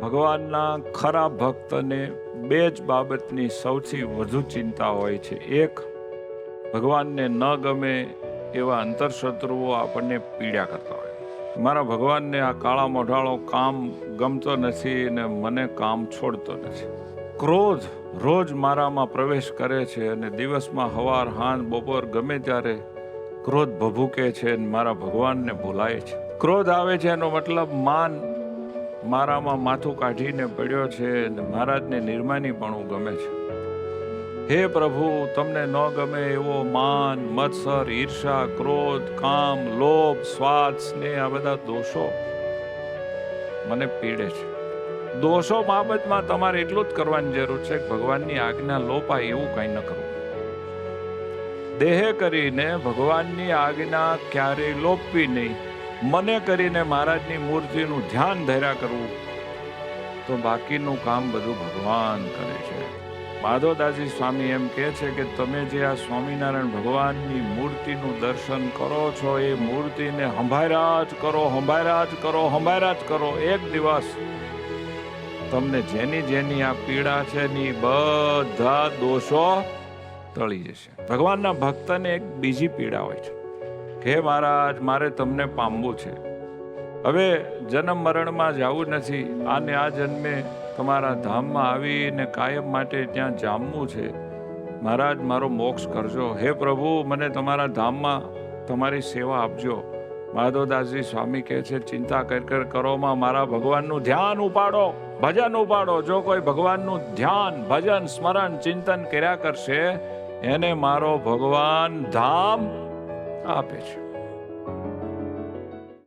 ભગવાનના ખરા ભક્તને બે જ બાબતની સૌથી વધુ ચિંતા હોય છે. એક, ભગવાનને ન ગમે એવા અંતરશત્રુઓ આપણને પીડા કરતા હોય. મારા ભગવાનને આ કાળા મોઢાળો કામ ગમતો નથી અને મને કામ છોડતો નથી. ક્રોધ રોજ મારામાં પ્રવેશ કરે છે અને દિવસમાં સવાર સાંજ બપોર ગમે ત્યારે ક્રોધ ભભૂકે છે અને મારા ભગવાનને ભૂલાય છે. ક્રોધ આવે છે એનો મતલબ માન મારામાં માથું કાઢીને પડ્યો છે અને મહારાજને નિર્માનીપણું ગમે છે. હે પ્રભુ, તમને ન ગમે એવો માન, મત્સર, ઈર્ષા, ક્રોધ, કામ, લોભ, સ્વાદ, સ્નેહ આ બધા દોષો મને પીડે છે. દોષો બાબતમાં તમારે એટલું જ કરવાની જરૂર છે કે ભગવાનની આજ્ઞા લોપાય એવું કંઈ ન કરવું. દેહે કરીને ભગવાનની આજ્ઞા ક્યારેય લોપવી નહીં. મને કરીને મહારાજની મૂર્તિનું ધ્યાન ધર્યા કરવું, તો બાકીનું કામ બધું ભગવાન કરે છે. માધવદાસજી સ્વામી એમ કહે છે કે તમે જે આ સ્વામિનારાયણ ભગવાનની મૂર્તિનું દર્શન કરો છો એ મૂર્તિને સંભાળ્યા જ કરો, સંભાળ્યા જ કરો, સંભાળ્યા જ કરો. એક દિવસ તમને જેની જેની આ પીડા છે ની બધા દોષો ટળી જશે. ભગવાનના ભક્તને એક બીજી પીડા હોય છે કે હે મહારાજ, મારે તમને પામવું છે. હવે જન્મ મરણમાં જવું નથી, આને આ જન્મે તમારા ધામમાં આવીને કાયમ માટે ત્યાં જામવું છે. મહારાજ, મારો મોક્ષ કરજો. હે પ્રભુ, મને તમારા ધામમાં તમારી સેવા આપજો. માધવદાસજી સ્વામી કહે છે ચિંતા કર કરોમાં મારા ભગવાનનું ધ્યાન ઉપાડો, ભજન ઉપાડો. જો કોઈ ભગવાનનું ધ્યાન, ભજન, સ્મરણ, ચિંતન કર્યા કરશે એને મારો ભગવાન ધામ આપે છે.